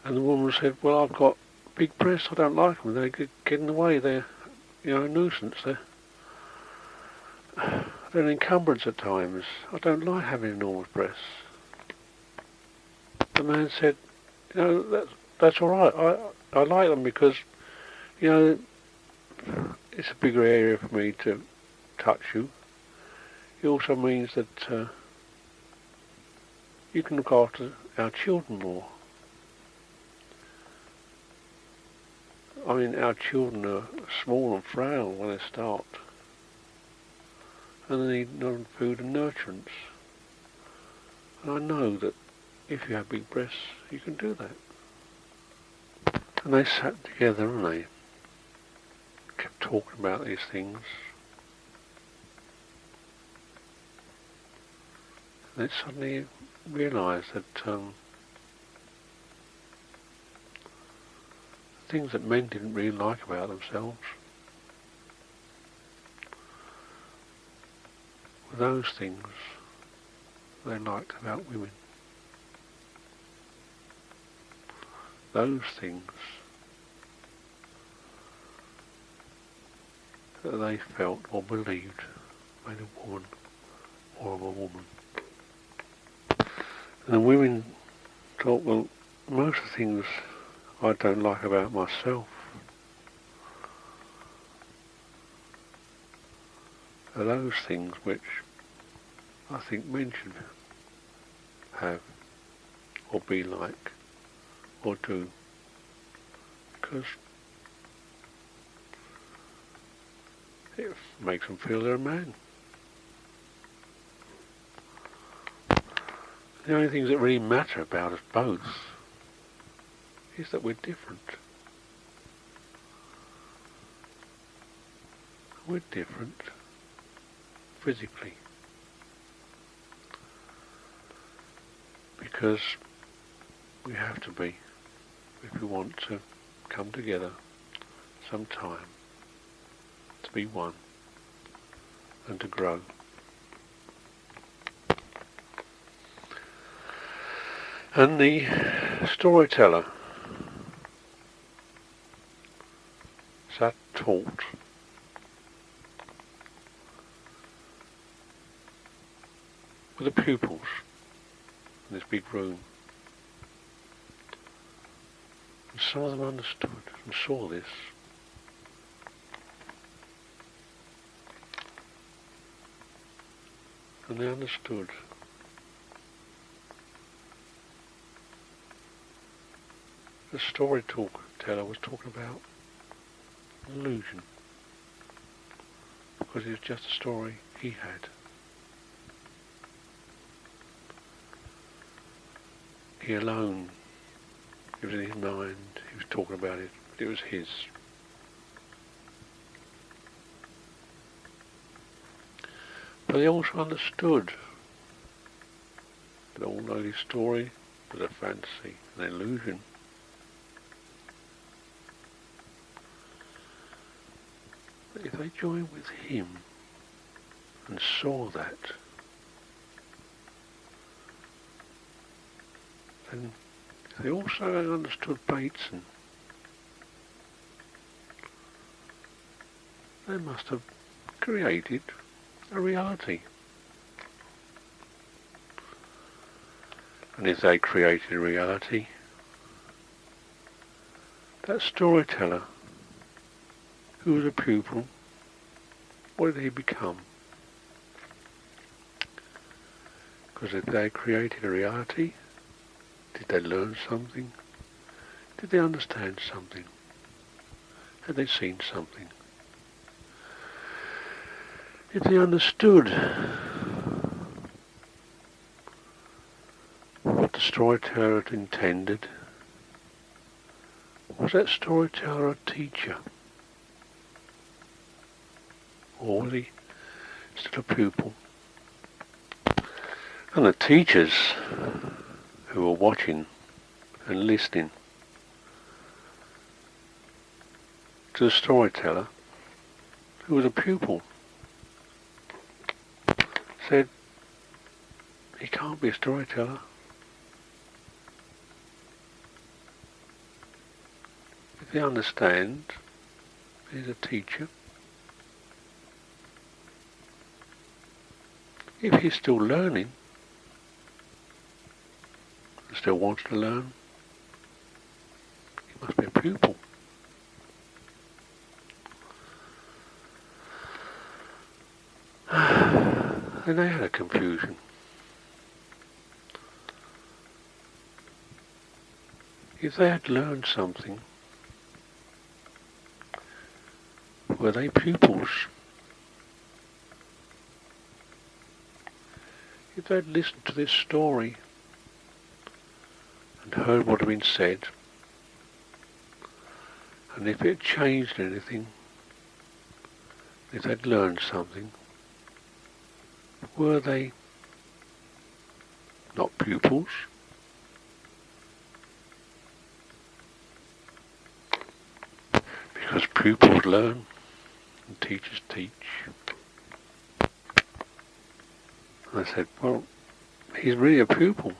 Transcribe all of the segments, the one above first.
And the woman said, well, I've got big breasts, I don't like them, they get in the way, they're, a nuisance, they're an encumbrance at times, I don't like having enormous breasts. The man said, that's all right, I like them because, it's a bigger area for me to touch you. It also means that you can look after our children more. I mean, our children are small and frail when they start, and they need non-food and nurturance. And I know that if you have big breasts, you can do that. And they sat together and they kept talking about these things. And they suddenly realised that things that men didn't really like about themselves were those things they liked about women. Those things that they felt or believed made a woman more of a woman. And the women thought, well, most of the things I don't like about myself are those things which I think men should have or be like or do, because it makes them feel they're a man. The only things that really matter about us both is that we're different. We're different physically. Because we have to be if we want to come together sometime to be one and to grow. And the storyteller sat taught with the pupils in this big room. And some of them understood and saw this. And they understood the storyteller was talking about an illusion, because it was just a story he had. He alone, it was in his mind, he was talking about it, but it was his. But they also understood that although his story was a fantasy, an illusion, that if they joined with him and saw that, then they also understood Bateson. They must have created a reality. And if they created a reality, that storyteller who was a pupil, what did he become? Because if they created a reality, did they learn something? Did they understand something? Had they seen something? If they understood what the storyteller had intended, was that storyteller a teacher? Or was he still a pupil? And the teachers who were watching and listening to the storyteller, who was a pupil, said, he can't be a storyteller. he understands, he's a teacher. If he's still learning, and still wants to learn, he must be a pupil. And they had a confusion. If they had learned something, were they pupils? If they'd listened to this story and heard what had been said, and if it changed anything, if they'd learned something, were they not pupils? Because pupils learn and teachers teach. And I said, well, he's really a pupil.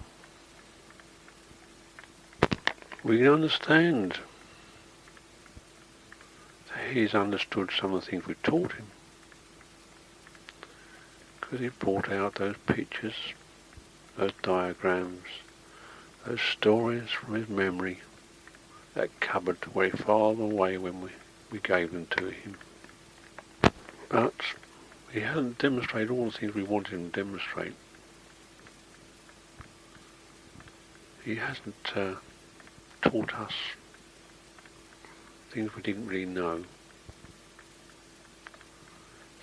We can understand that he's understood some of the things we taught him. Because he brought out those pictures, those diagrams, those stories from his memory, that cupboard where he filed them away when we gave them to him. But he hadn't demonstrated all the things we wanted him to demonstrate. He hasn't taught us things we didn't really know.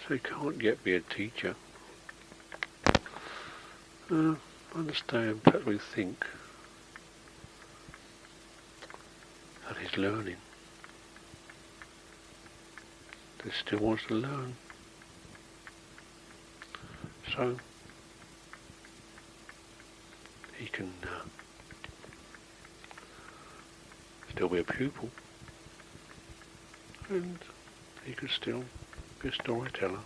So he can't yet be a teacher. Understand, perhaps we think that he's learning. That he still wants to learn. So he can still be a pupil, and he can still be a storyteller.